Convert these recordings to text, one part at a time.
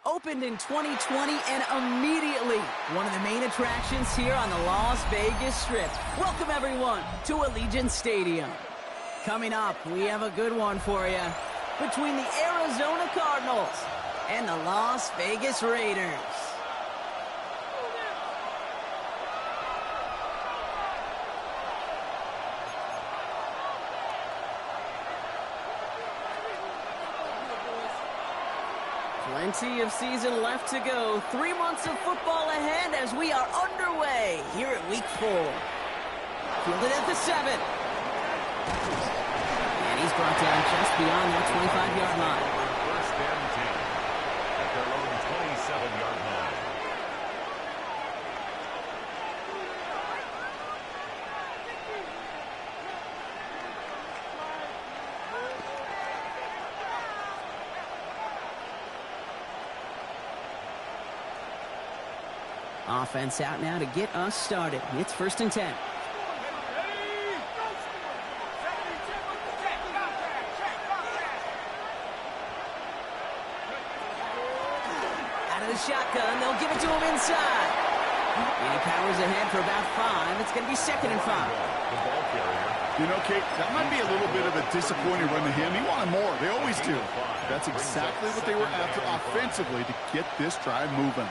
Opened in 2020 and immediately one of the main attractions here on the Las Vegas Strip. Welcome everyone to Allegiant Stadium. Coming up, we have a good one for you between the Arizona Cardinals and the Las Vegas Raiders. Plenty of season left to go. 3 months of football ahead as we are underway here at Week 4. Fielded at the 7. And he's brought down just beyond that 25-yard line. First and 10 at their own 27-yard line. Offense out now to get us started. It's 1st and 10. Out of the shotgun, they'll give it to him inside. And he powers ahead for about 5. It's going to be 2nd and 5. The ball carrier. You know, Kate, that might be a little bit of a disappointing run to him. He wanted more. They always do. That's exactly what they were after offensively to get this drive moving.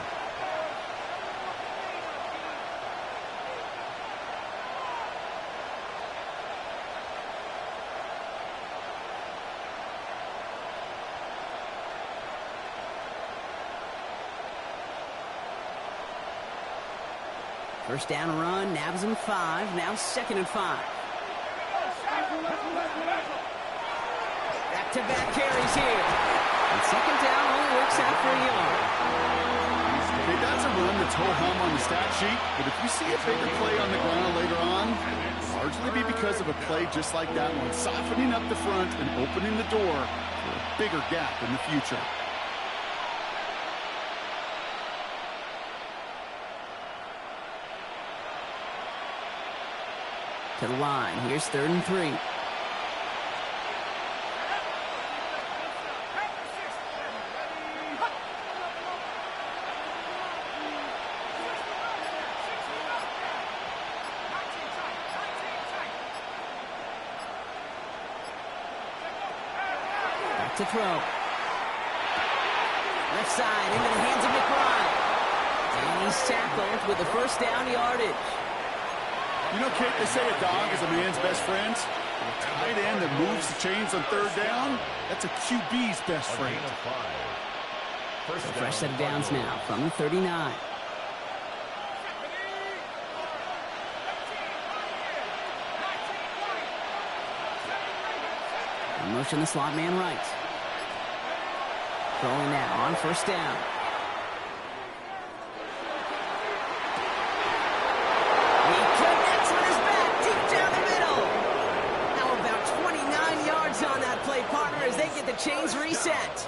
First down run, nabs him 5. Now 2nd and 5. Back-to-back carries here. And 2nd down only works yard. Okay, that's a run that's ho-hum on the stat sheet, but if you see a bigger play on the ground later on, largely be because of a play just like that one, softening up the front and opening the door for a bigger gap in the future. To the line. Here's 3rd and 3. Back to throw. Left side into the hands of McBride. And he's tackled with the first down yardage. You know, Kate, they say a dog is a man's best friend. A tight end that moves the chains on 3rd down, that's a QB's best friend. A fresh set of downs now from the 39. In motion, the slot man right. Throwing now on 1st down. The chains reset.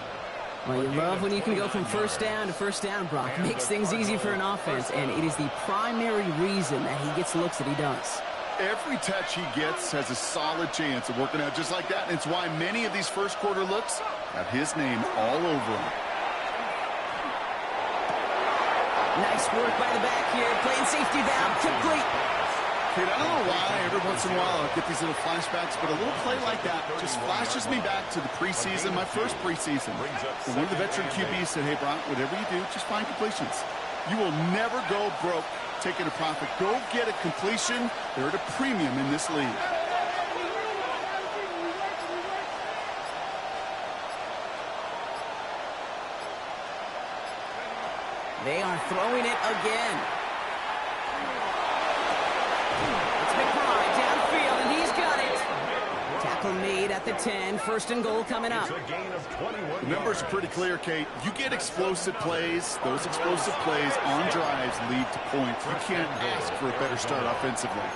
Well, you love when you can go from 1st down to 1st down, Brock. Makes things easy for an offense, and it is the primary reason that he gets looks that he does. Every touch he gets has a solid chance of working out just like that, and it's why many of these first quarter looks have his name all over them. Nice work by the back here. Playing safety valve complete. Kate, I don't know why every once in a while I get these little flashbacks, but a little play like that just flashes me back to the preseason, my first preseason. When one of the veteran QBs said, hey, Brock, whatever you do, just find completions. You will never go broke taking a profit. Go get a completion. They're at a premium in this league. They are throwing it again. It's McBride downfield, and he's got it. Tackle made at the 10. 1st and goal coming up. The numbers are pretty clear, Kate. You get explosive plays. Those explosive plays on drives lead to points. You can't ask for a better start offensively.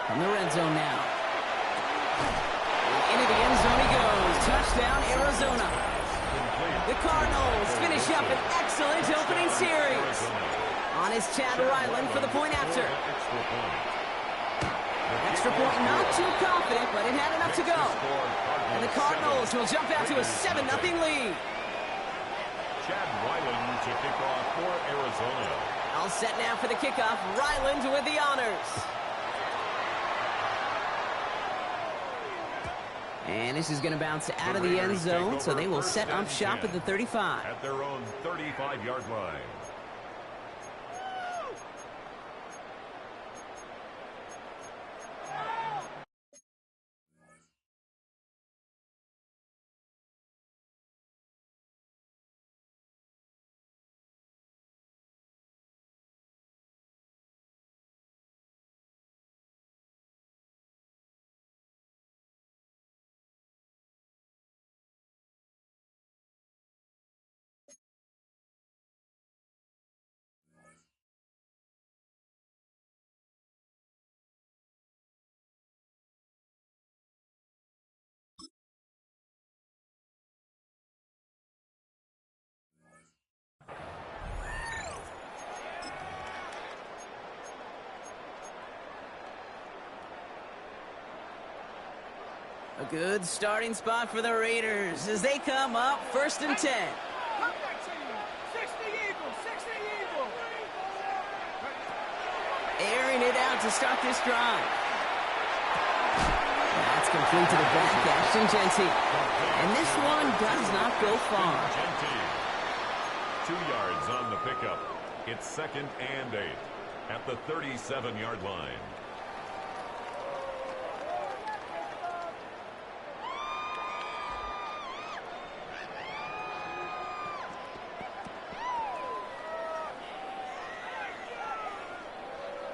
From the red zone now. Into the end zone he goes. Touchdown, Arizona. The Cardinals finish up an excellent opening series. On is Chad Ryland for the point after. Extra point, not too confident, but it had enough to go. And the Cardinals will jump out to a 7-0 lead. Chad Ryland to kick off for Arizona. All set now for the kickoff. Ryland with the honors. And this is going to bounce out of the end zone, so they will set up shop at the 35. At their own 35-yard line. A good starting spot for the Raiders as they come up 1st and 10. Airing it out to start this drive. That's complete to the back, Ashton Jeanty. And this one does not go far. 2 yards on the pickup. It's 2nd and 8 at the 37-yard line.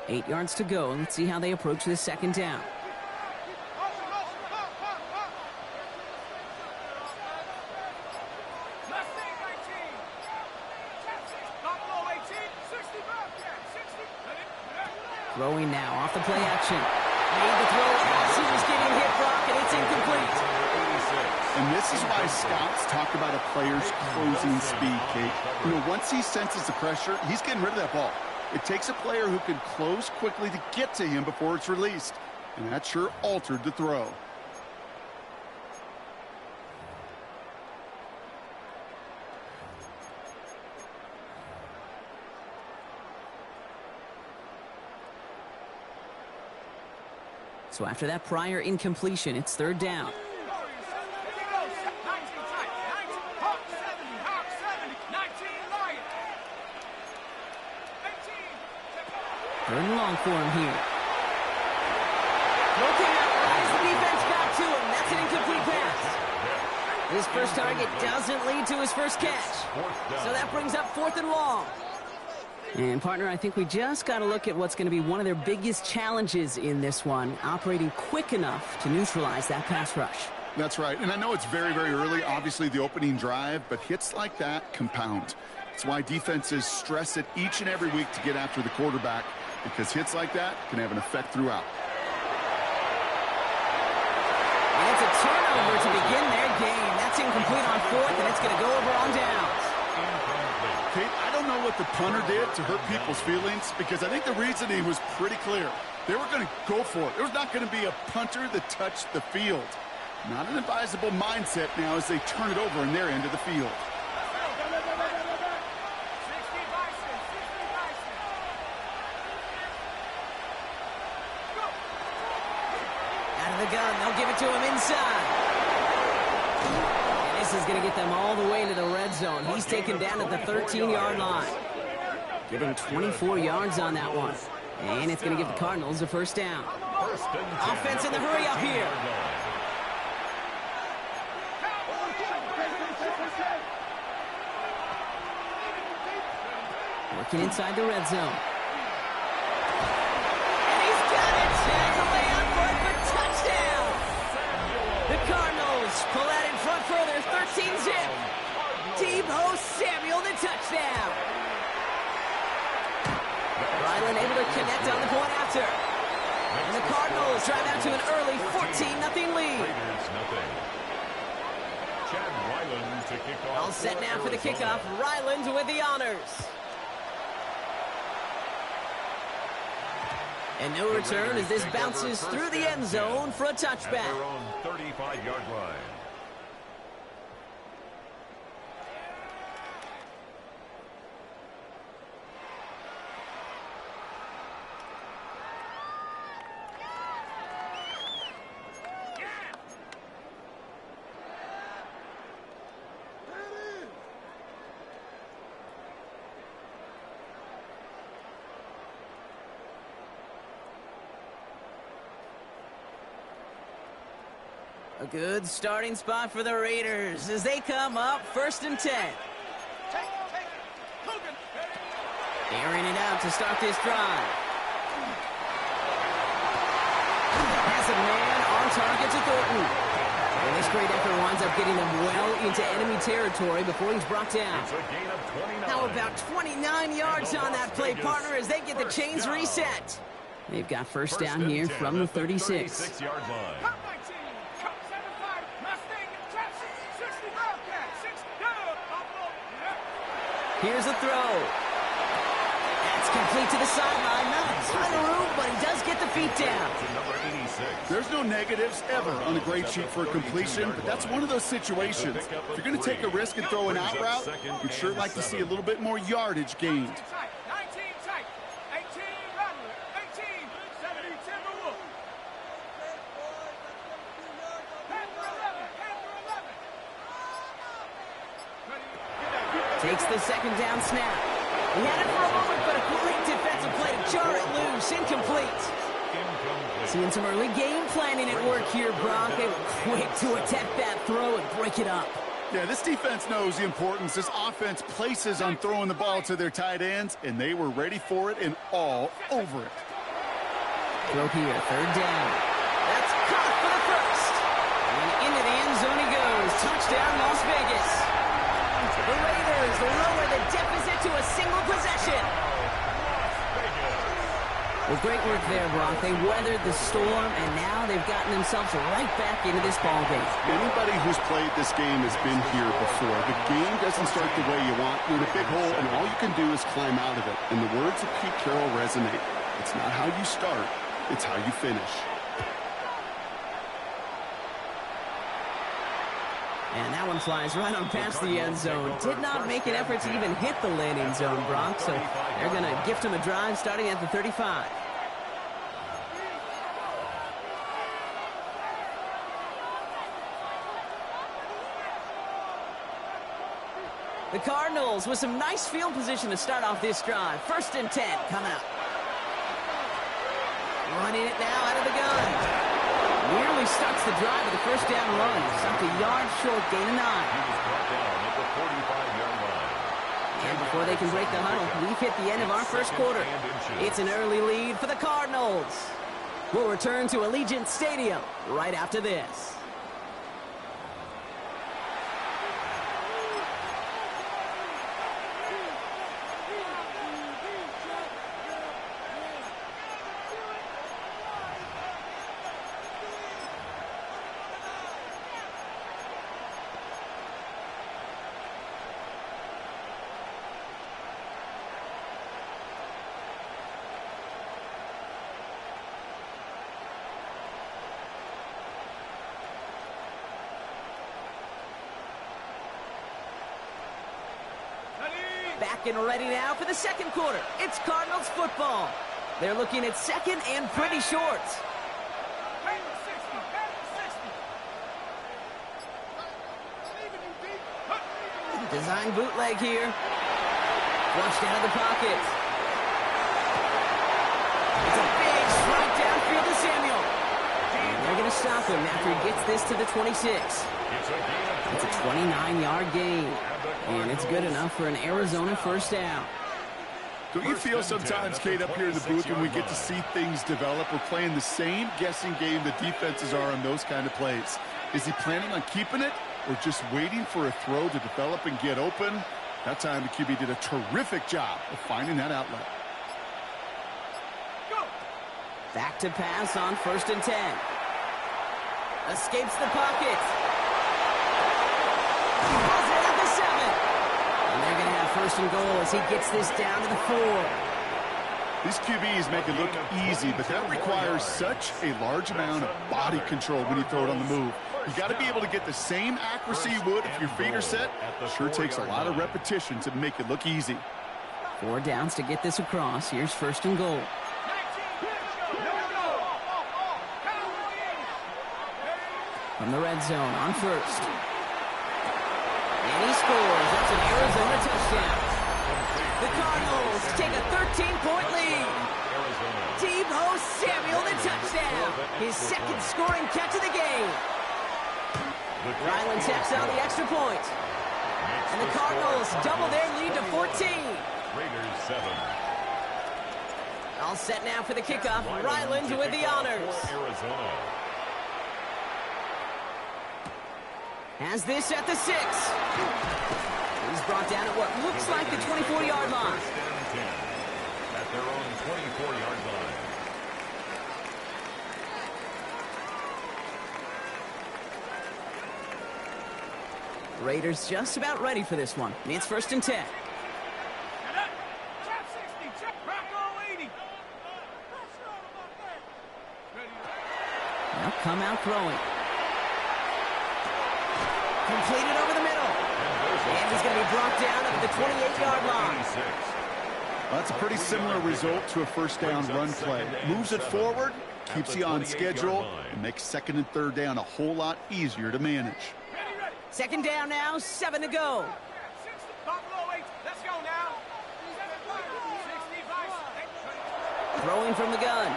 8 yards to go. Let's see how they approach this second down. Throwing now off the play action. Made the throw as he was getting hit, Brock, and it's incomplete. And this is why scouts talk about a player's closing speed, Kate. You know, once he senses the pressure, he's getting rid of that ball. It takes a player who can close quickly to get to him before it's released. And that sure altered the throw. So after that prior incompletion, it's third down. Third and long for him here. Looking up, as the defense got to him. That's an incomplete pass. His first target doesn't lead to his first catch. So that brings up fourth and long. And, partner, I think we just got to look at what's going to be one of their biggest challenges in this one, operating quick enough to neutralize that pass rush. That's right. And I know it's very, very early, obviously the opening drive, but hits like that compound. That's why defenses stress it each and every week to get after the quarterback, because hits like that can have an effect throughout. And it's a turnover to begin their game. That's incomplete on fourth, and it's going to go over on downs. Kate, I don't know what the punter did to hurt people's feelings, because I think the reasoning was pretty clear. They were going to go for it. There was not going to be a punter that touched the field. Not an advisable mindset now as they turn it over in their end of the field. Out of the gun, they'll give it to him inside. This is going to get them all the way into the red zone. He's taken down at the 13-yard line. Giving 24 yards on that one. And it's going to give the Cardinals a first down. Offense in the hurry up here. Working inside the red zone. And he's got it. Tags away on foot for touchdown. The Cardinals pull out in front further, 13-zip. Deebo Samuel, the touchdown. Ryland able to connect on the point after. And the Cardinals drive out to an early 14-0 lead. All set now for the kickoff. Ryland with the honors. And no return as this bounces through the end zone for a touchback. At their own 35-yard line. A good starting spot for the Raiders as they come up first and 10. Airing it out to start this drive. Has a man on target to Thornton. And this great effort winds up getting them well into enemy territory before he's brought down. How about 29 yards on that play, partner, as they get the chains reset. They've got first down here from the 36. 36-yard line. Here's a throw. That's complete to the sideline. Not a ton of room, but he does get the feet down. There's no negatives ever on the grade sheet for a completion, but that's one of those situations. If you're going to take a risk and throw an out route, you'd sure like to see a little bit more yardage gained. Takes the second down snap. He had it for a moment, but a great defensive play to jar it loose. Incomplete. Seeing some early game planning at work here, Brock. They were quick to attack that throw and break it up. Yeah, this defense knows the importance this offense places on throwing the ball to their tight ends, and they were ready for it and all over it. Throw here, third down. That's caught for the first. And into the end zone he goes. Touchdown, Las Vegas. The Raiders lower the deficit to a single possession. Well, great work there, Brock. They weathered the storm, and now they've gotten themselves right back into this ball game. Anybody who's played this game has been here before. The game doesn't start the way you want. You're in a big hole, and all you can do is climb out of it. And the words of Pete Carroll resonate. It's not how you start, it's how you finish. And that one flies right on past the end zone. Did not make an effort to even hit the landing zone, Brock. So they're going to gift him a drive starting at the 35. The Cardinals with some nice field position to start off this drive. 1st and 10 coming up. Running it now out of the gun. Nearly starts the drive with a first down run. Stopped a yard short, gain of 9. He was brought down at the 45-yard line. And before they can break the huddle, we've hit the end of our first quarter. It's an early lead for the Cardinals. We'll return to Allegiant Stadium right after this. Back and ready now for the second quarter. It's Cardinals football. They're looking at second and pretty short. Design bootleg here. Flushed out of the pocket. It's a big strike downfield to Samuel. And they're going to stop him after he gets this to the 26. It's a 29-yard gain. And it's good enough for an Arizona first down. Don't you feel sometimes, Kate, up here in the booth when we get to see things develop? We're playing the same guessing game the defenses are on those kind of plays. Is he planning on keeping it or just waiting for a throw to develop and get open? That time the QB did a terrific job of finding that outlet. Back to pass on 1st and 10. Escapes the pocket. Pulls it at the 7. And they're going to have 1st and goal as he gets this down to the 4. These QBs make it look easy, but that requires such a large amount of body control when you throw it on the move. You got to be able to get the same accuracy you would if your feet are set. Sure takes a lot of repetition to make it look easy. 4 downs to get this across. Here's 1st and goal. From the red zone on 1st. And he scores. That's an Arizona touchdown. The Cardinals take a 13-point lead. Deebo Samuel, the touchdown. His 2nd scoring catch of the game. Ryland tacks out the extra point. And the Cardinals double their lead to 14. Raiders 7. All set now for the kickoff. Ryland with the honors. Arizona. Has this at the 6. He's brought down at what looks like the 24-yard line. At their own 24-yard line. Raiders just about ready for this one. It's 1st and 10. They'll come out throwing. Completed over the middle. And he's going to be brought down at the 28-yard line. That's a pretty similar result to a first down run play. Moves it forward, keeps you on schedule, and makes 2nd and 3rd down a whole lot easier to manage. 2nd down now, 7 to go. Throwing from the gun.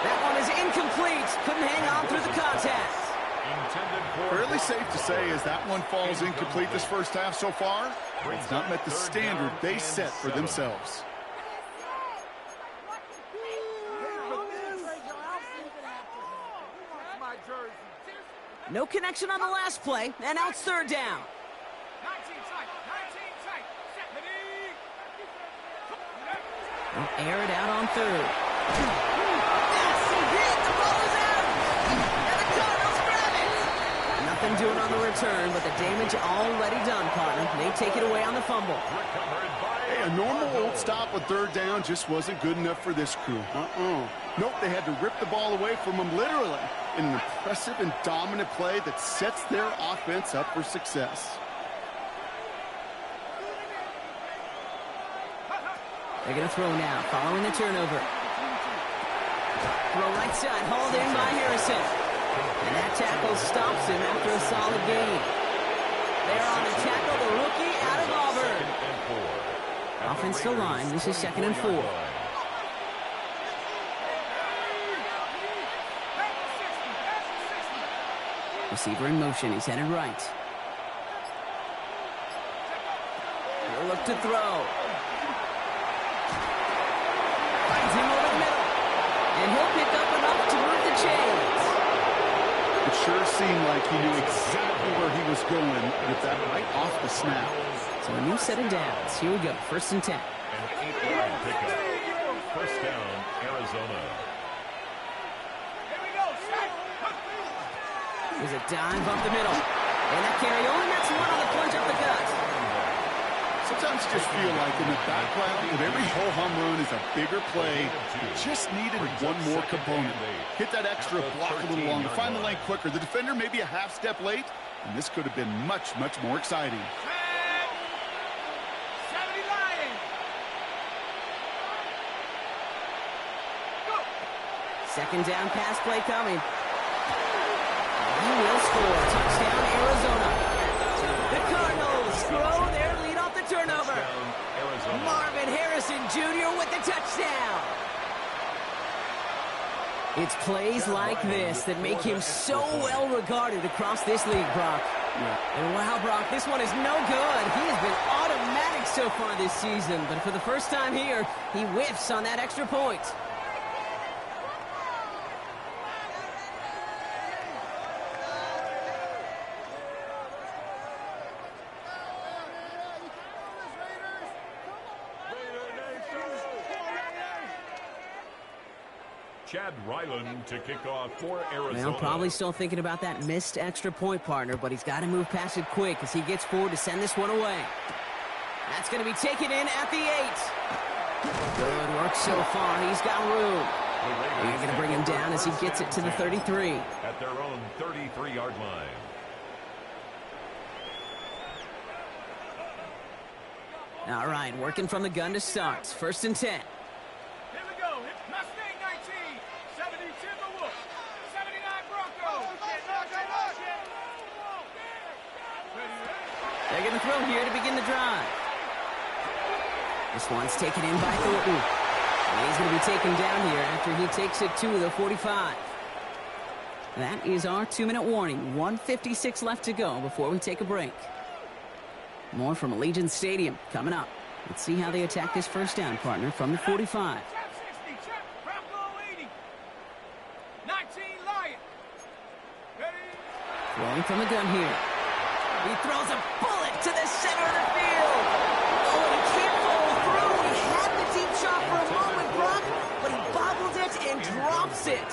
That one is incomplete. Couldn't hang on through the contact. Fairly safe to say as that one falls incomplete this first half so far, it's not met the standard they set for themselves. No connection on the last play, and now it's third down. They'll air it out on third. Yes, he did! The ball is out! And the Cardinals grab it! Nothing doing on the return, but the damage already done, partner. They take it away on the fumble. Hey, a normal old stop with third down just wasn't good enough for this crew. Nope, they had to rip the ball away from them literally in an impressive and dominant play that sets their offense up for success. They're going to throw now, following the turnover. Throw right side, hauled in by Harrison. And that tackle stops him after a solid gain. They're on the tackle, the rookie out of Auburn. Offense to line, this is 2nd and 4. Receiver in motion, he's headed right. He'll look to throw. Finds him over the middle. And he'll pick up enough to move the chains. It sure seemed like he knew exactly where he was going with that right off the snap. So a new set of downs. Here we go, 1st and 10. An 8-yard pickup. First down, Arizona. There's a dive up the middle. And that carry only gets one on the plunge up the gut. Sometimes you just feel like in the background that every ho-hum run is a bigger play. You just needed one more component. Hit that extra block a little longer. Find the lane quicker. The defender may be a half step late, and this could have been much, much more exciting. 70 Lions. Go. 2nd down pass play coming. He will score. Touchdown, Arizona. The Cardinals throw their lead off the turnover. Marvin Harrison Jr. with the touchdown. It's plays like this that make him so well regarded across this league, Brock. And wow, Brock, this one is no good. He has been automatic so far this season, but for the first time here, he whiffs on that extra point. Chad Ryland to kick off for Arizona. Well, probably still thinking about that missed extra point, partner, but he's got to move past it quick as he gets forward to send this one away. That's going to be taken in at the 8. Good work so far. He's got room. They're going to bring him down as he gets it to the 33. At their own 33-yard line. All right, working from the gun to start. 1st and 10. Here we go. Mustang 19, 70 Timberwolves, 79 Broncos. They're going to throw here to begin the drive. This one's taken in by Thornton. And he's going to be taken down here after he takes it to the 45. That is our 2-minute warning. 1:56 left to go before we take a break. More from Allegiant Stadium coming up. Let's see how they attack this first down, partner, from the 45. Throwing from the gun here. He throws a bullet to the center of the field. Oh, and he can't follow through. He had the deep shot for a moment, Brock, but he bobbled it and drops it.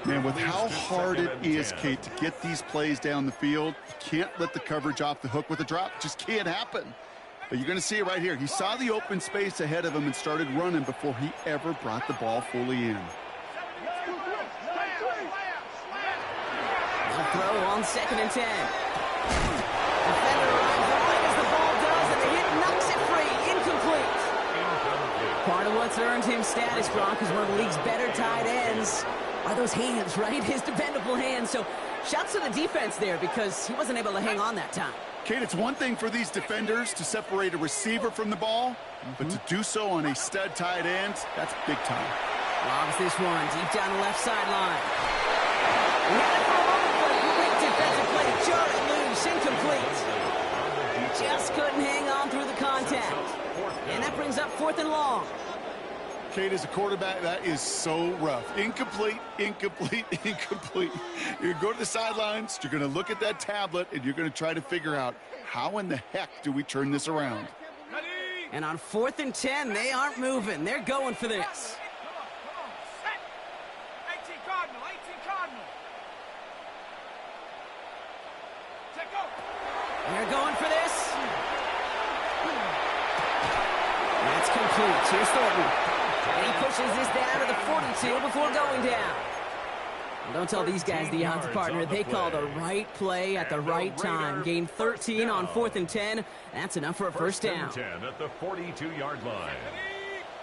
Man, with how hard it is, Kate, to get these plays down the field, you can't let the coverage off the hook with a drop. It just can't happen. But you're going to see it right here. He saw the open space ahead of him and started running before he ever brought the ball fully in. They'll throw on 2nd and 10. Defender arrives right as the ball does, and the hit knocks it free. Incomplete. Part of what's earned him status, Brock, is one of the league's better tight ends. Are those hands, right? His dependable hands. So shouts to the defense there because he wasn't able to hang on that time. Kate, it's one thing for these defenders to separate a receiver from the ball, but to do so on a stud tight end, that's big time. Lobs this one deep down the left sideline. He had it for a moment, incomplete. Just couldn't hang on through the contact. And that brings up 4th and long. Kate, as a quarterback, that is so rough. Incomplete, incomplete, incomplete. You're going to go to the sidelines, you're going to look at that tablet, and you're going to try to figure out how in the heck do we turn this around. And on 4th and 10, they aren't moving. They're going for this. Come on, set. 18 Cardinal, 18 Cardinal. Set, go. They're going for this. That's complete. Here's Thornton. And he pushes this down to the 42 before going down. And don't tell these guys the odds, partner. They call the right play at the right time. Gain 13 on 4th and 10. That's enough for a first down. 10 at the 42-yard line.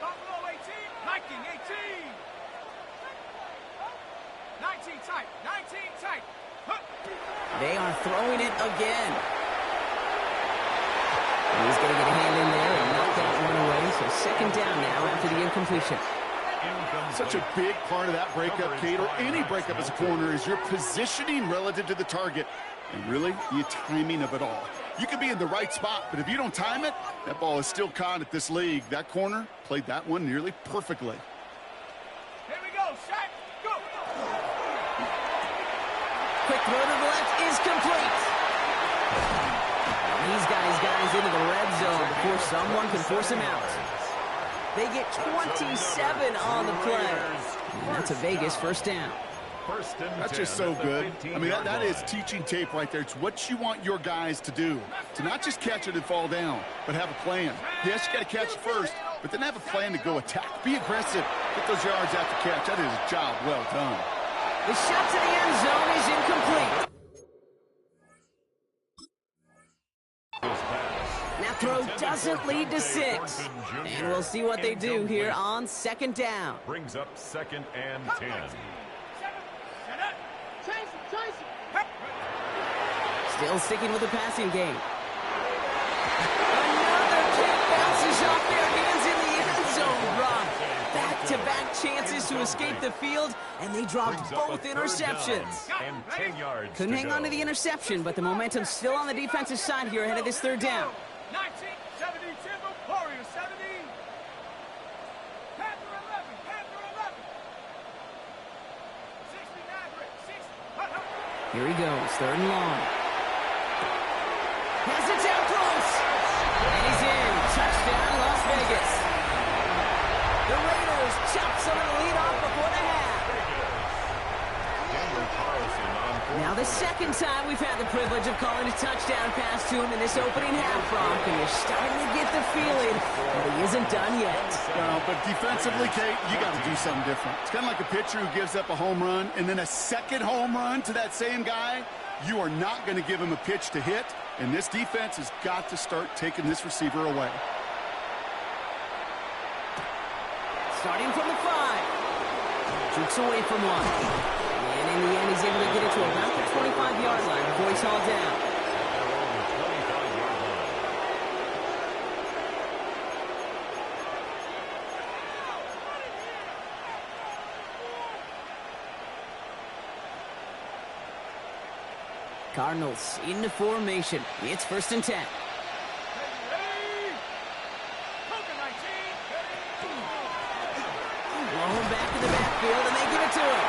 Buffalo 18, Viking 18. 19 tight, 19 tight. Huh. They are throwing it again. And he's going to get a hand in there and knock that one away. So second down now after the incompletion. Such a big part of that breakup, Kate, or any breakup as a corner, is your positioning relative to the target and really the timing of it all. You can be in the right spot, but if you don't time it, that ball is still caught at this league. That corner played that one nearly perfectly. Here we go, shot, go. Quick throw to the left is complete. These guys into the red zone before someone can force him out. They get 27 on the play. And that's a Vegas first down. That's just so good. I mean, that is teaching tape right there. It's what you want your guys to do. To not just catch it and fall down, but have a plan. Yes, you got to catch it first, but then have a plan to go attack. Be aggressive. Get those yards after catch. That is a job well done. The shot to the end zone is incomplete. That throw doesn't lead to 6. And we'll see what they do here on second down. Brings up 2nd and 10. Still sticking with the passing game. Another kick bounces off their hands in the end zone run. Back-to-back chances to escape the field, and they dropped both interceptions. And 10 yards. Couldn't hang on to the interception, but the momentum's still on the defensive side here ahead of this third down. 19, 70, Timber, Warrior 70. Panther 11, Panther 11. 60, Maverick, 60. Here he goes, third and long. Has it down close. And he's in. Touchdown, Las Vegas. The Raiders chop some of the lead off before the half. Now the second time we've had the privilege of calling a touchdown pass to him in this opening half, Brock, and you're starting to get the feeling that he isn't done yet. No, but defensively, Kate, you got to do something different. It's kind of like a pitcher who gives up a home run and then a second home run to that same guy. You are not going to give him a pitch to hit, and this defense has got to start taking this receiver away. Starting from the 5. Jukes away from one. And in the end, he's able to get it to about the 25-yard line before he's hauled down. Cardinals into formation. It's 1st and 10. Blown back to the backfield, and they give it to him.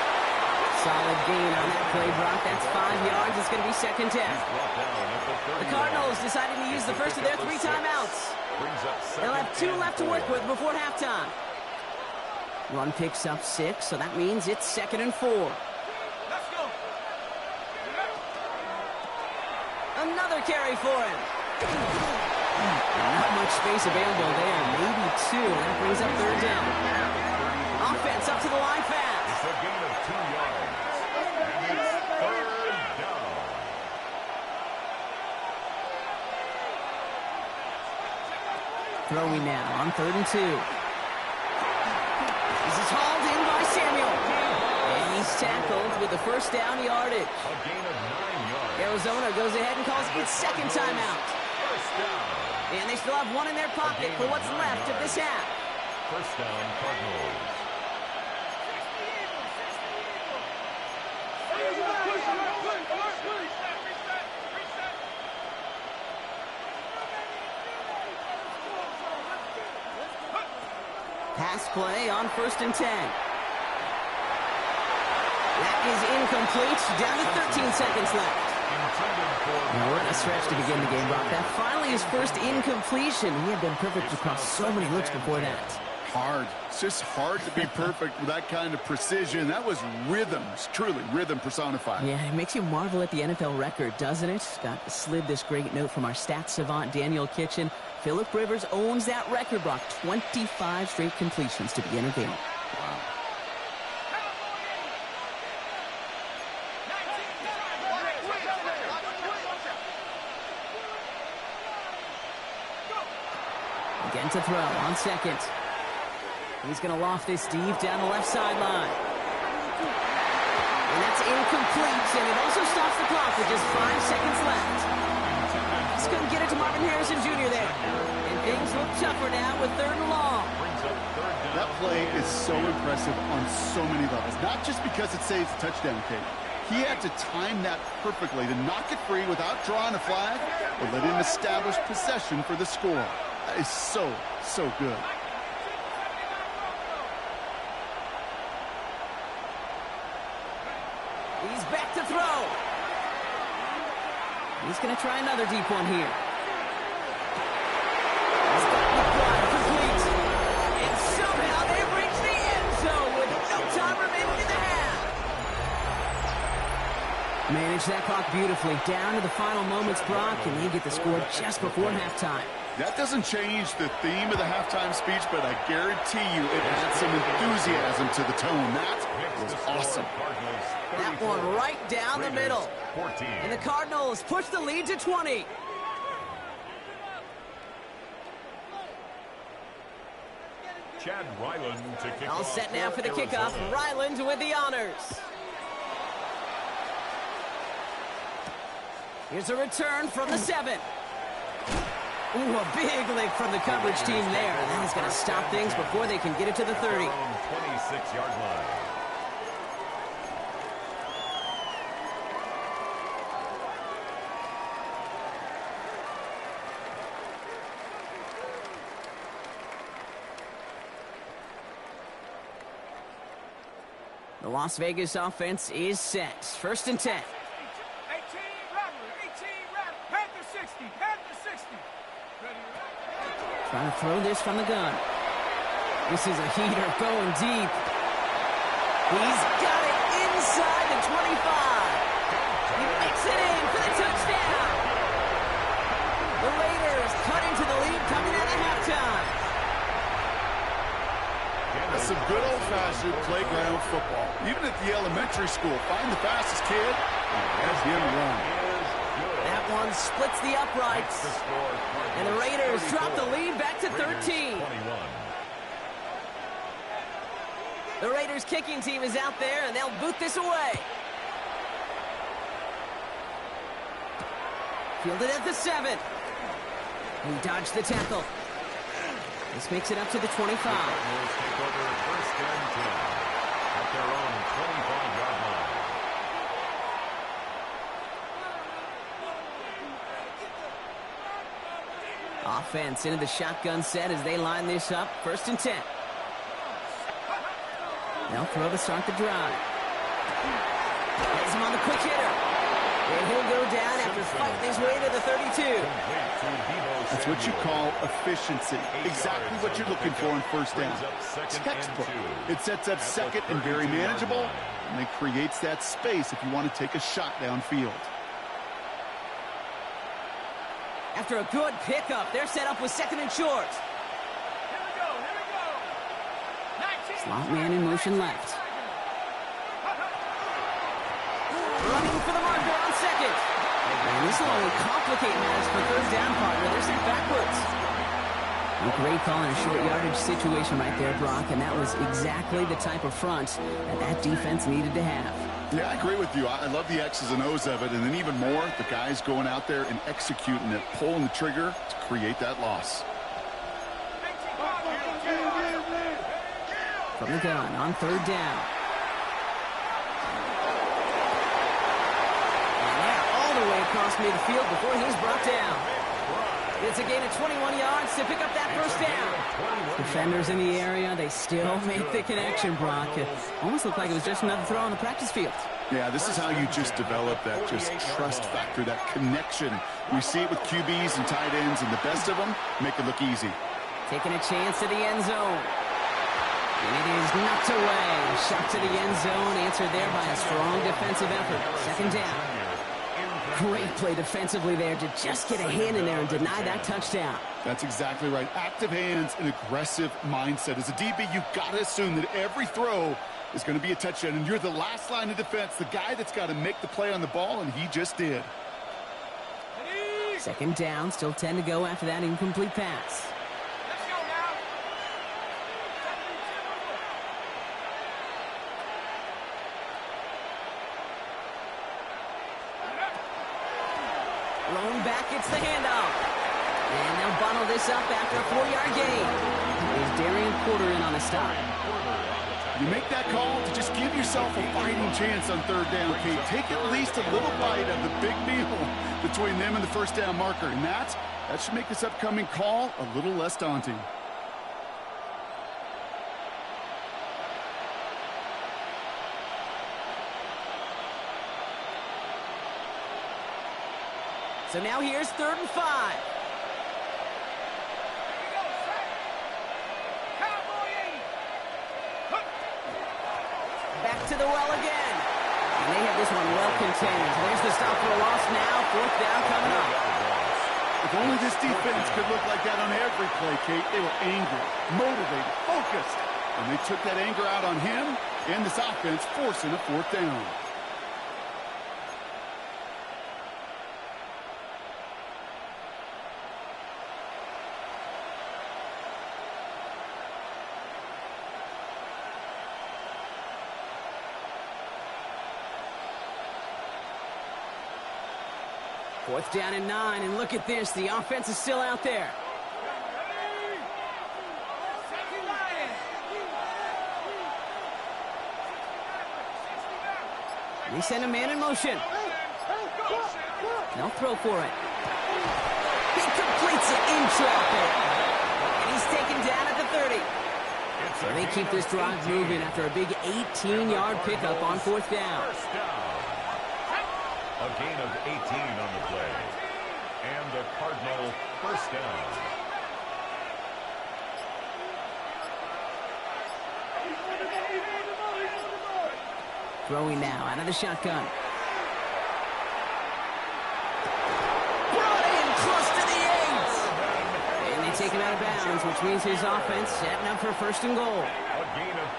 Solid gain on that play, Brock. That's 5 yards. It's going to be 2nd 10. The Cardinals deciding to use the first of their 3 timeouts. They'll have 2 left to work with before halftime. Run picks up 6, so that means it's 2nd and 4. Let's go. Another carry for him. Not much space available there. Maybe 2. That brings up 3rd down. Offense up to the line fast. It's a gain of 2 yards. And it's 3rd down. Throwing now on 3rd and 2. This is hauled in by Samuel. And he's tackled with the first down yardage. A gain of 9 yards. Arizona goes ahead and calls its 2nd timeout. First down. And they still have 1 in their pocket for what's left of this half. First down, Cardinals. Pass play on 1st and 10. That is incomplete. Down to 13 seconds left. Now what a stretch to begin the game, Brock. That finally his first incompletion. He had been perfect across so many looks before that. Hard. It's just hard to be perfect with that kind of precision. That was rhythm. It's truly rhythm personified. Yeah, it makes you marvel at the NFL record, doesn't it? Got slid this great note from our stats savant, Daniel Kitchen. Phillip Rivers owns that record, Brock. 25 straight completions to begin a game. Wow. Again to throw on 2nd. He's going to loft this deep down the left sideline. And that's incomplete, and it also stops the clock with just 5 seconds left. Just couldn't get it to Marvin Harrison Jr. there. And things look tougher now with 3rd and long. That play is so impressive on so many levels. Not just because it saves a touchdown, Kate. He had to time that perfectly to knock it free without drawing a flag or let him establish possession for the score. That is so, so good. He's back to throw. He's going to try another deep one here. He's got the fly complete. And somehow they've reached the end zone with no time remaining in the half. Manage that clock beautifully. Down to the final moments, Brock, and they get the score just before halftime. That doesn't change the theme of the halftime speech, but I guarantee you it adds some enthusiasm to the tone. That was awesome. That one right down the middle. And the Cardinals push the lead to 20. Chad Ryland to kick All off set now for the kickoff. Ryland with the honors. Here's a return from the 7. Ooh, a big lick from the coverage team there. And that is going to stop things before they can get it to the 30. 26-yard line. The Las Vegas offense is set. 1st and 10. 18 Rattler, 18 Rattler, Panther 60, Panther 60. Trying to throw this from the gun. This is a heater going deep. He's got it inside the 25. He makes it in for the touchdown. The Raiders cut into the lead coming out of halftime. That's some good old-fashioned playground football. Even at the elementary school, find the fastest kid and have him run. That one splits the uprights. And the Raiders drop the lead back to 13. The Raiders kicking team is out there, and they'll boot this away. Fielded at the 7. He dodged the tackle. This makes it up to the 25. Take over 1st and 10 at their own 25-yard line. Offense into the shotgun set as they line this up. 1st and 10. They'll throw to start the drive. Has him on the quick hitter. And he'll go down after fighting his way to the 32. That's what you call efficiency. Exactly what you're looking for in 1st down. Textbook. It sets up 2nd and very manageable, and it creates that space if you want to take a shot downfield. After a good pickup, they're set up with 2nd and short. Here we go, here we go. 19. Slot man in motion left. Running for the marker on 2nd. And this will only complicate matters for 3rd down, partner. They're sent backwards. A great call in a short yardage situation right there, Brock, and that was exactly the type of front that defense needed to have. Yeah, I agree with you. I love the X's and O's of it, and then even more, the guys going out there and executing it, pulling the trigger to create that loss. From the gun on 3rd down. And they're all the way across midfield before he's brought down. It's a gain of 21 yards to pick up that first down. Defenders in the area, they still make the connection, Brock. It almost looked like it was just another throw on the practice field. Yeah, this is how you just develop that just trust factor, that connection. We see it with QBs and tight ends, and the best of them make it look easy. Taking a chance to the end zone. And it is knocked away. Shot to the end zone, answered there by a strong defensive effort. Second down. Great play defensively there to just get a hand in there and deny that touchdown. That's exactly right. Active hands and aggressive mindset. As a DB, you've got to assume that every throw is going to be a touchdown, and you're the last line of defense, the guy that's got to make the play on the ball, and he just did. Second down, still 10 to go after that incomplete pass. Let's go now. Rolling back, it's the handoff. And they'll bundle this up after a 4-yard gain. There's Darian Porter in on the stop. You make that call to just give yourself a fighting chance on third down, Kate. Take at least a little bite of the big meal between them and the first down marker. And that should make this upcoming call a little less daunting. So now here's 3rd and 5. Back to the well again. And they have this one well contained. There's the stop for a loss now. 4th down coming up. If only this defense could look like that on every play, Kate. They were angry, motivated, focused. And they took that anger out on him and this offense, forcing a 4th down. Fourth down and 9, and look at this. The offense is still out there. They send a man in motion. They'll throw for it. He completes it in traffic. And he's taken down at the 30. So they keep this drive moving after a big 18-yard pickup on 4th down. A gain of 18 on the play. And a Cardinal first down. Throwing now out of the shotgun. Brought in close to the 8. And they take him out of bounds, which means his offense setting up for 1st and goal.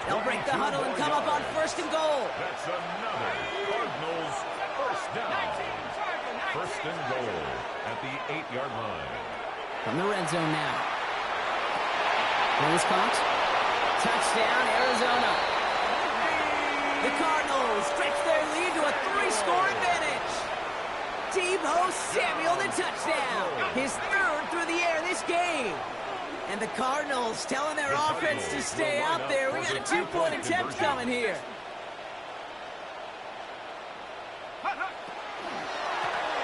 They'll break the huddle and come up on 1st and goal. That's another Cardinals first down. 1st and goal at the 8-yard line. From the red zone now. Ball is caught. Touchdown, Arizona. The Cardinals stretch their lead to a 3-score advantage. Deebo Samuel, the touchdown. His 3rd through the air this game. And the Cardinals telling their offense to stay out there. We got a 2-point attempt coming here.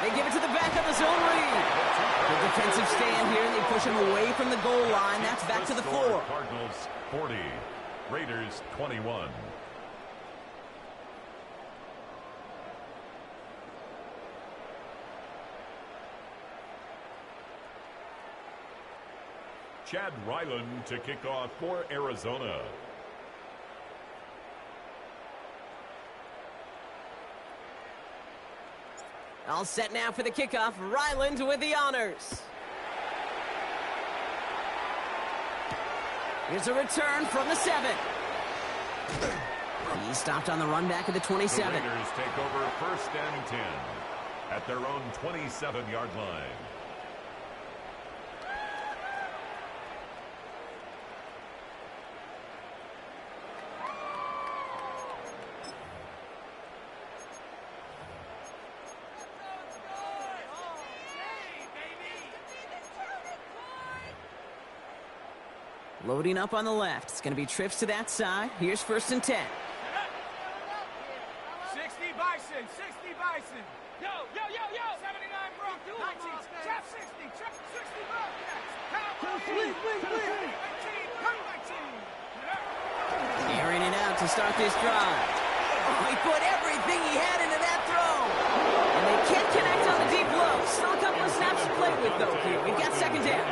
They give it to the back of the zone read. The defensive stand here, and they push him away from the goal line. That's back to the 4. Cardinals 40, Raiders 21. Chad Ryland to kick off for Arizona. All set now for the kickoff. Ryland with the honors. Here's a return from the 7. He stopped on the run back of the 27. The Raiders take over 1st and 10 at their own 27-yard line. Loading up on the left. It's going to be trips to that side. Here's 1st and 10. 60 Bison, 60 Dyson. Yo, yo, yo, yo. 79 Brook. 19. Chap 60. Chap 60 Bobcats. Cowboys. 19. Airing it out to start this drive. Oh, he put everything he had into that throw. And they can't connect on the deep low. Still a couple of snaps to play with, though, here. We've got second down.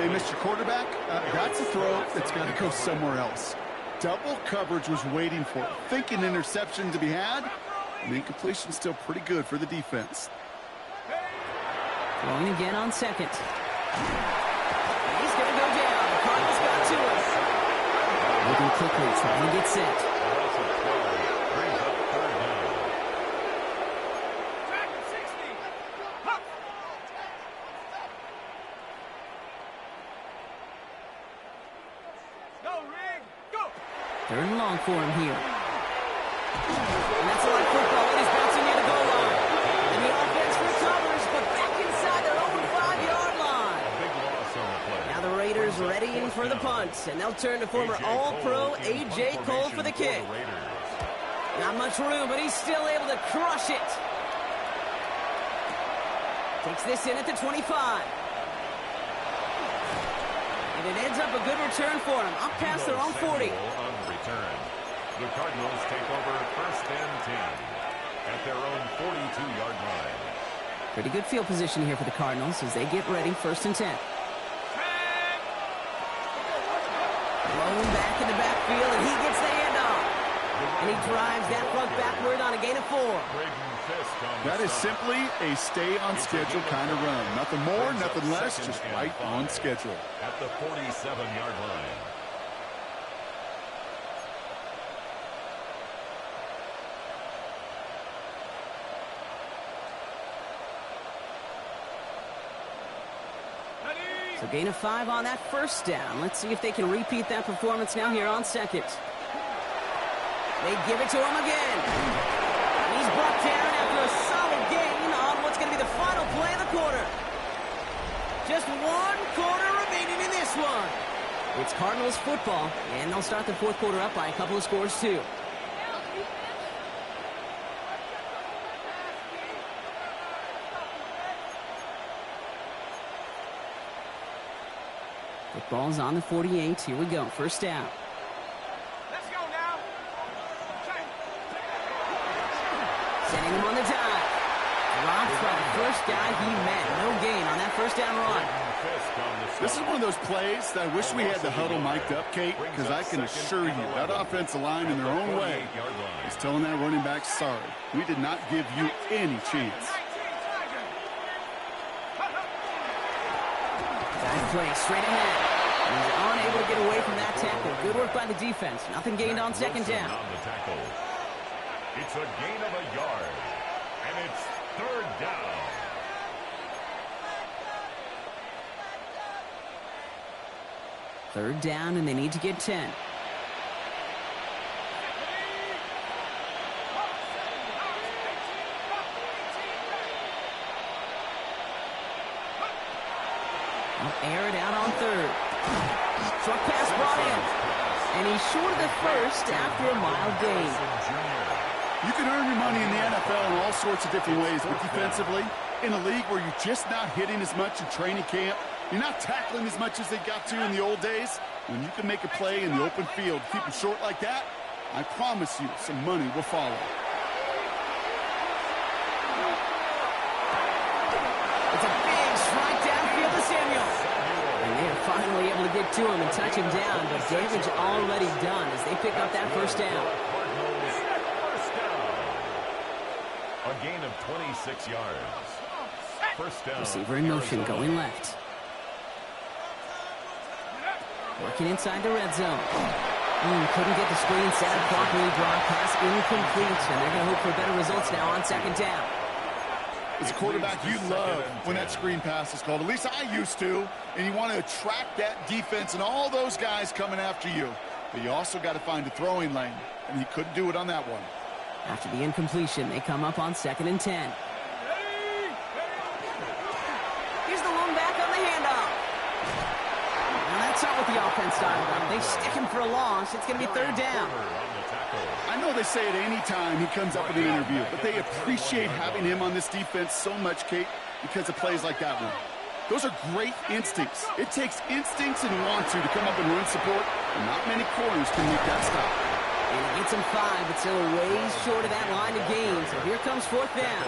Hey, Mr. Quarterback, that's a throw that's got to go somewhere else. Double coverage was waiting for it. Thinking interception to be had. And incompletion still pretty good for the defense. Throwing again on second. He's going to go down. The Cardinals got to him. Moving quickly, trying to get set. Third and long for him here. And that's a lot of football. And he's bouncing near the goal line. And the offense recovers, but back inside their own 5-yard line. Now the Raiders readying for the punt. And they'll turn to former All-Pro A.J. Cole for the kick. Not much room, but he's still able to crush it. Takes this in at the 25. And it ends up a good return for him. Up past their own 40. The Cardinals take over first and 10 at their own 42-yard line. Pretty good field position here for the Cardinals as they get ready, first and 10. Blown back in the backfield, and he gets the handoff. And he drives that front backward on a gain of 4. That is simply a stay-on-schedule kind of run. Nothing more, nothing less, just right on schedule. At the 47-yard line. So gain of 5 on that first down. Let's see if they can repeat that performance now here on second. They give it to him again. He's brought down after a solid gain on what's going to be the final play of the quarter. Just 1 quarter remaining in this one. It's Cardinals football, and they'll start the fourth quarter up by a couple of scores too. Football's on the 48. Here we go. First down. Let's go now. Setting him on the dive. Drops by the first guy he met. No gain on that first down run. This is one of those plays that I wish we had the huddle mic'd up, Kate, because I can assure you that offensive line in their own way is telling that running back, sorry, we did not give you any chance. Dive play straight ahead. He's unable to get away from that tackle. Good work by the defense. Nothing gained on second down. It's a gain of a yard, and it's third down. Third down, and they need to get 10. They'll air it out on third. Short pass brought in. And he's short of the first after a mild gain. You can earn your money in the NFL in all sorts of different ways, but defensively, in a league where you're just not hitting as much in training camp, you're not tackling as much as they got to in the old days, when you can make a play in the open field, keep them short like that, I promise you some money will follow. It's a big strike downfield to Samuel. And they're finally able to get to him and touch him down, but damage already done as they pick up that first down. A gain of 26 yards. First down. Receiver in motion, going left. Working inside the red zone. Couldn't get the screen set up properly. Broad pass incomplete, and they're going to hope for better results now on second down. As a quarterback, you love when that screen pass is called. At least I used to. And you want to attract that defense and all those guys coming after you. But you also got to find a throwing lane, and he couldn't do it on that one. After the incompletion, they come up on 2nd and 10. Here's the lone back on the handoff. Now that's That's not what the offense dialed up. They stick him for a loss. It's going to be third down. I know they say it any time he comes up in an interview, but they appreciate having him on this defense so much, Kate, because of plays like that one. Those are great instincts. It takes instincts and want to come up and run support, and not many corners can make that stop. And he gets him 5, but still a ways short of that line of gain. So here comes fourth down.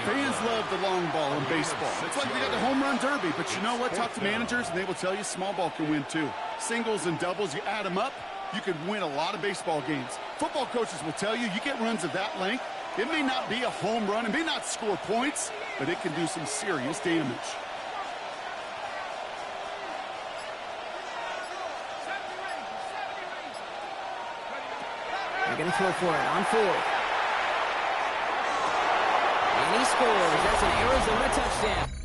Fans love the long ball in baseball. It's like they got the home run derby, but you know what? Talk to managers, and they will tell you small ball can win too. Singles and doubles, you add them up, you could win a lot of baseball games. Football coaches will tell you, you get runs of that length, it may not be a home run, it may not score points, but it can do some serious damage. They're going to throw for it on 4. And he scores. That's an Arizona touchdown.